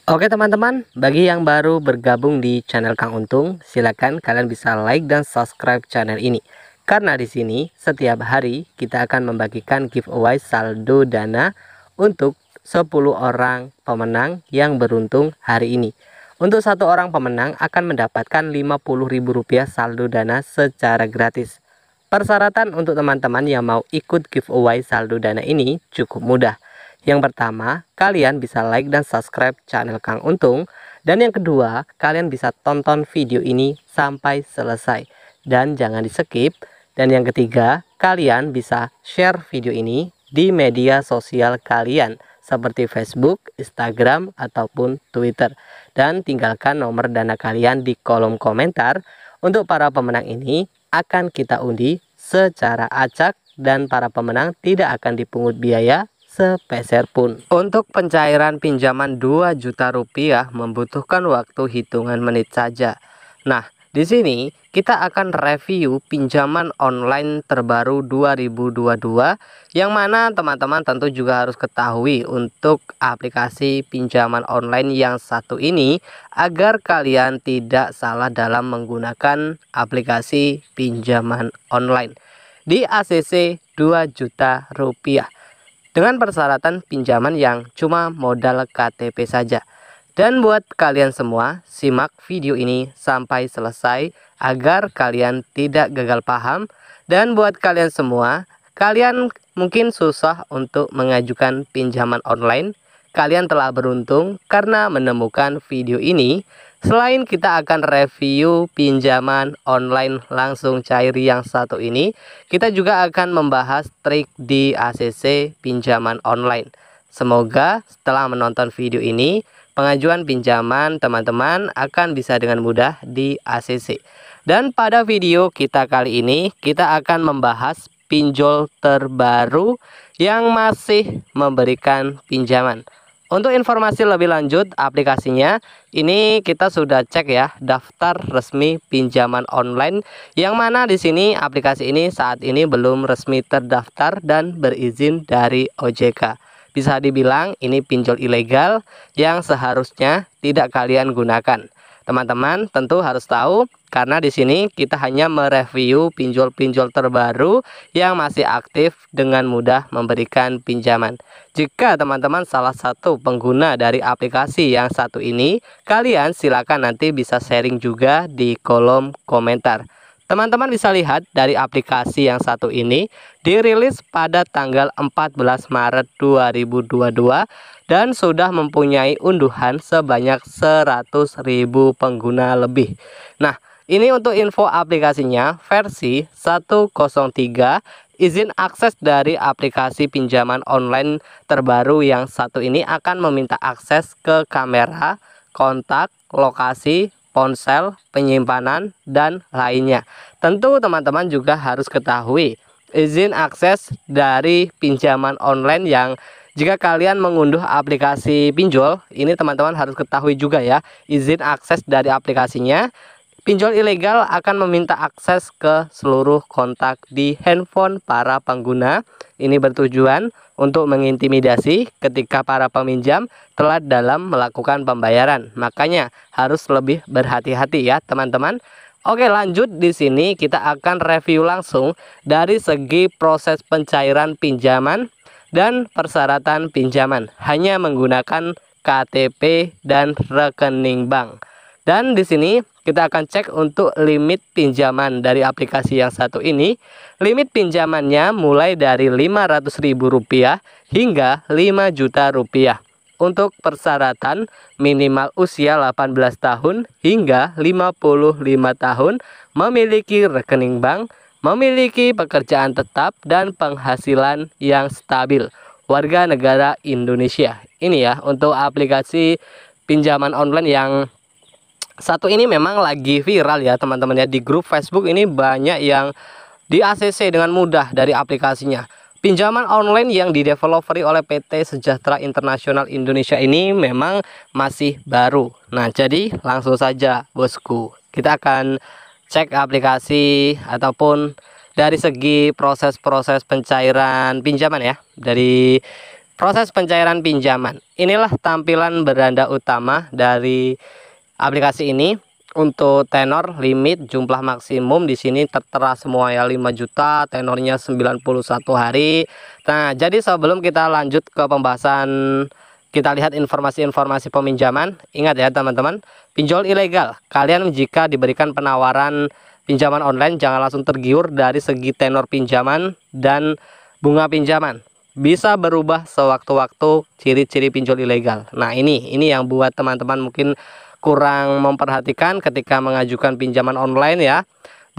Oke teman-teman, bagi yang baru bergabung di channel Kang Untung, silakan kalian bisa like dan subscribe channel ini. Karena di sini setiap hari kita akan membagikan giveaway saldo dana untuk 10 orang pemenang yang beruntung hari ini. Untuk satu orang pemenang akan mendapatkan Rp50.000 saldo dana secara gratis. Persyaratan untuk teman-teman yang mau ikut giveaway saldo dana ini cukup mudah. Yang pertama, kalian bisa like dan subscribe channel Kang Untung. Dan yang kedua, kalian bisa tonton video ini sampai selesai. Dan jangan di skip. Dan yang ketiga, kalian bisa share video ini di media sosial kalian seperti Facebook, Instagram, ataupun Twitter. Dan tinggalkan nomor dana kalian di kolom komentar. Untuk para pemenang ini akan kita undi secara acak dan para pemenang tidak akan dipungut biaya sepeser pun. Untuk pencairan pinjaman 2 juta rupiah membutuhkan waktu hitungan menit saja. Nah, di sini kita akan review pinjaman online terbaru 2022 yang mana teman-teman tentu juga harus ketahui untuk aplikasi pinjaman online yang satu ini agar kalian tidak salah dalam menggunakan aplikasi pinjaman online di ACC 2 juta rupiah. Dengan persyaratan pinjaman yang cuma modal KTP saja. Dan buat kalian semua, simak video ini sampai selesai agar kalian tidak gagal paham. Dan buat kalian semua, kalian mungkin susah untuk mengajukan pinjaman online. Kalian telah beruntung karena menemukan video ini. Selain kita akan review pinjaman online langsung cair yang satu ini, kita juga akan membahas trik di ACC pinjaman online. Semoga setelah menonton video ini, pengajuan pinjaman teman-teman akan bisa dengan mudah di ACC. Dan pada video kita kali ini, kita akan membahas pinjol terbaru yang masih memberikan pinjaman. Untuk informasi lebih lanjut aplikasinya, ini kita sudah cek ya daftar resmi pinjaman online yang mana di sini aplikasi ini saat ini belum resmi terdaftar dan berizin dari OJK. Bisa dibilang ini pinjol ilegal yang seharusnya tidak kalian gunakan. Teman-teman tentu harus tahu karena di sini kita hanya mereview pinjol-pinjol terbaru yang masih aktif dengan mudah memberikan pinjaman. Jika teman-teman salah satu pengguna dari aplikasi yang satu ini, kalian silakan nanti bisa sharing juga di kolom komentar. Teman-teman bisa lihat dari aplikasi yang satu ini dirilis pada tanggal 14 Maret 2022 dan sudah mempunyai unduhan sebanyak 100.000 pengguna lebih. Nah, ini untuk info aplikasinya versi 103. Izin akses dari aplikasi pinjaman online terbaru yang satu ini akan meminta akses ke kamera, kontak, lokasi, ponsel, penyimpanan, dan lainnya. Tentu teman-teman juga harus ketahui izin akses dari pinjaman online yang jika kalian mengunduh aplikasi pinjol, ini teman-teman harus ketahui juga ya, izin akses dari aplikasinya. Pinjol ilegal akan meminta akses ke seluruh kontak di handphone para pengguna. Ini bertujuan untuk mengintimidasi ketika para peminjam telat dalam melakukan pembayaran. Makanya harus lebih berhati-hati ya teman-teman. Oke, lanjut di sini kita akan review langsung dari segi proses pencairan pinjaman dan persyaratan pinjaman hanya menggunakan KTP dan rekening bank. Dan di sini kita akan cek untuk limit pinjaman dari aplikasi yang satu ini. Limit pinjamannya mulai dari Rp500.000 hingga 5 juta rupiah. Untuk persyaratan minimal usia 18 tahun hingga 55 tahun, memiliki rekening bank, memiliki pekerjaan tetap dan penghasilan yang stabil, warga negara Indonesia. Ini ya untuk aplikasi pinjaman online yang satu ini memang lagi viral ya teman-teman ya. Di grup Facebook ini banyak yang di ACC dengan mudah dari aplikasinya. Pinjaman online yang dideveloperi oleh PT Sejahtera Internasional Indonesia ini memang masih baru. Nah, jadi langsung saja bosku, kita akan cek aplikasi ataupun dari segi proses-proses pencairan pinjaman ya. Dari Proses pencairan pinjaman. Inilah tampilan beranda utama dari aplikasi ini. Untuk tenor, limit, jumlah maksimum di sini tertera semua ya, 5 juta, tenornya 91 hari. Nah, jadi sebelum kita lanjut ke pembahasan, kita lihat informasi-informasi peminjaman. Ingat ya teman-teman, pinjol ilegal. Kalian jika diberikan penawaran pinjaman online, jangan langsung tergiur dari segi tenor pinjaman dan bunga pinjaman. Bisa berubah sewaktu-waktu ciri-ciri pinjol ilegal. Nah, ini yang buat teman-teman mungkin kurang memperhatikan ketika mengajukan pinjaman online ya.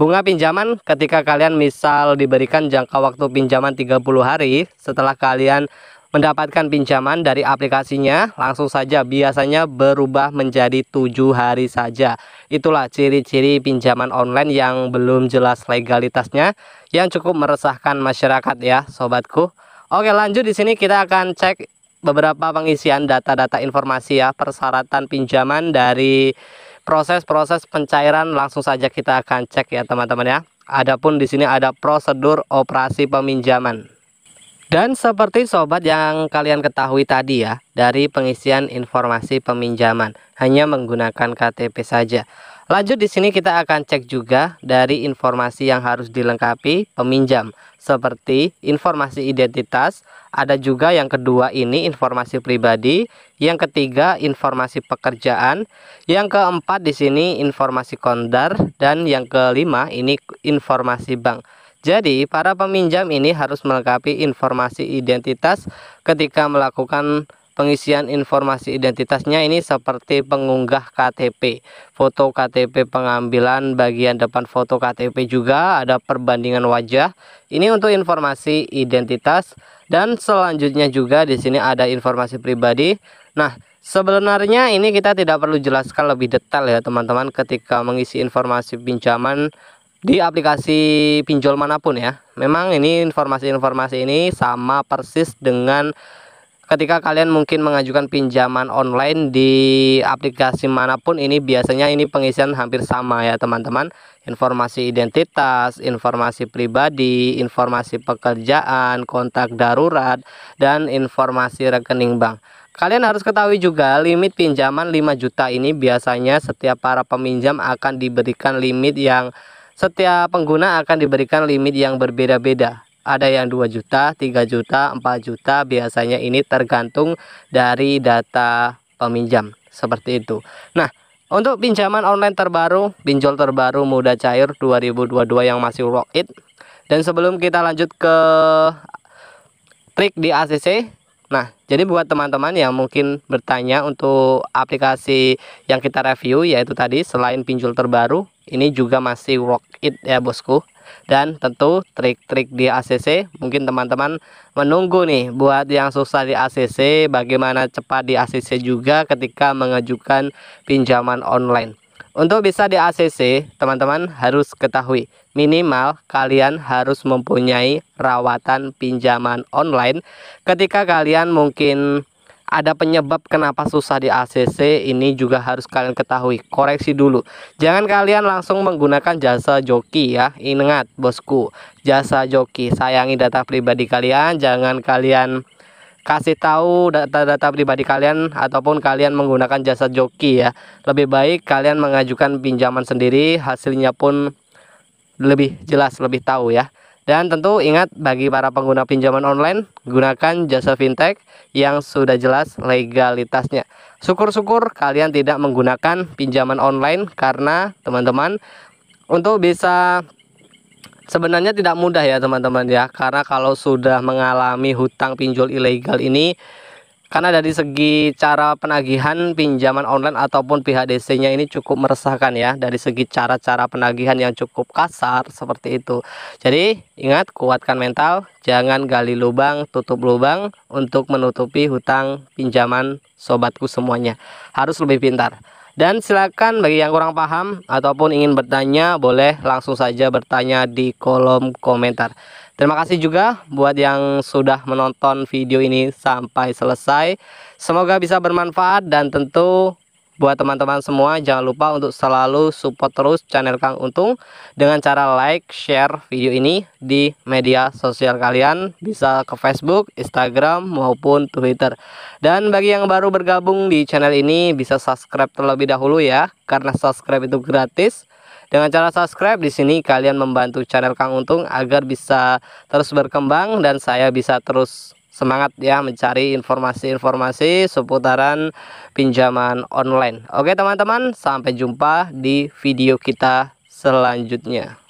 Bunga pinjaman ketika kalian misal diberikan jangka waktu pinjaman 30 hari setelah kalian mendapatkan pinjaman dari aplikasinya, langsung saja biasanya berubah menjadi 7 hari saja. Itulah ciri-ciri pinjaman online yang belum jelas legalitasnya, yang cukup meresahkan masyarakat ya sobatku. Oke, lanjut di sini kita akan cek beberapa pengisian data-data informasi ya, persyaratan pinjaman dari proses-proses pencairan. Langsung saja kita akan cek ya teman-teman ya. Adapun di sini ada prosedur operasi peminjaman. Dan seperti sobat yang kalian ketahui tadi ya, dari pengisian informasi peminjaman hanya menggunakan KTP saja. Lanjut di sini kita akan cek juga dari informasi yang harus dilengkapi peminjam, seperti informasi identitas, ada juga yang kedua ini informasi pribadi, yang ketiga informasi pekerjaan, yang keempat di sini informasi kondar, dan yang kelima ini informasi bank. Jadi para peminjam ini harus melengkapi informasi identitas ketika melakukan pengisian informasi identitasnya, ini seperti pengunggah KTP, foto KTP pengambilan bagian depan foto KTP, juga ada perbandingan wajah. Ini untuk informasi identitas. Dan selanjutnya juga di sini ada informasi pribadi. Nah, sebenarnya ini kita tidak perlu jelaskan lebih detail ya teman-teman ketika mengisi informasi pinjaman di aplikasi pinjol manapun ya. Memang ini informasi-informasi ini sama persis dengan ketika kalian mungkin mengajukan pinjaman online di aplikasi manapun, ini biasanya ini pengisian hampir sama ya teman-teman. Informasi identitas, informasi pribadi, informasi pekerjaan, kontak darurat, dan informasi rekening bank. Kalian harus ketahui juga limit pinjaman 5 juta ini biasanya setiap para peminjam akan diberikan limit yang, setiap pengguna akan diberikan limit yang berbeda-beda. Ada yang 2 juta, 3 juta, 4 juta, biasanya ini tergantung dari data peminjam, seperti itu. Nah, untuk pinjaman online terbaru, pinjol terbaru mudah cair 2022 yang masih worth it. Dan sebelum kita lanjut ke trik di ACC, nah, jadi buat teman-teman yang mungkin bertanya untuk aplikasi yang kita review, yaitu tadi selain pinjol terbaru, ini juga masih worth it ya bosku. Dan tentu trik-trik di ACC, mungkin teman-teman menunggu nih buat yang susah di ACC, bagaimana cepat di ACC juga ketika mengajukan pinjaman online. Untuk bisa di ACC, teman-teman harus ketahui minimal kalian harus mempunyai rawatan pinjaman online. Ketika kalian mungkin ada penyebab kenapa susah di ACC, ini juga harus kalian ketahui. Koreksi dulu, jangan kalian langsung menggunakan jasa joki ya. Ingat bosku, jasa joki, sayangi data pribadi kalian. Jangan kalian kasih tahu data-data pribadi kalian ataupun kalian menggunakan jasa joki ya. Lebih baik kalian mengajukan pinjaman sendiri, hasilnya pun lebih jelas, lebih tahu ya. Dan tentu ingat, bagi para pengguna pinjaman online, gunakan jasa fintech yang sudah jelas legalitasnya. Syukur-syukur kalian tidak menggunakan pinjaman online, karena teman-teman untuk bisa, sebenarnya tidak mudah ya teman-teman ya. Karena kalau sudah mengalami hutang pinjol ilegal ini, karena dari segi cara penagihan pinjaman online ataupun pihak DC-nya ini cukup meresahkan ya. Dari segi cara-cara penagihan yang cukup kasar seperti itu. Jadi ingat, kuatkan mental, jangan gali lubang tutup lubang untuk menutupi hutang pinjaman sobatku semuanya. Harus lebih pintar. Dan silakan bagi yang kurang paham ataupun ingin bertanya, boleh langsung saja bertanya di kolom komentar. Terima kasih juga buat yang sudah menonton video ini sampai selesai. Semoga bisa bermanfaat dan tentu Buat teman-teman semua, jangan lupa untuk selalu support terus channel Kang Untung dengan cara like, share video ini di media sosial kalian, bisa ke Facebook, Instagram, maupun Twitter. Dan bagi yang baru bergabung di channel ini, bisa subscribe terlebih dahulu ya, karena subscribe itu gratis. Dengan cara subscribe di sini kalian membantu channel Kang Untung agar bisa terus berkembang dan saya bisa terus semangat ya mencari informasi-informasi seputaran pinjaman online. Oke teman-teman, sampai jumpa di video kita selanjutnya.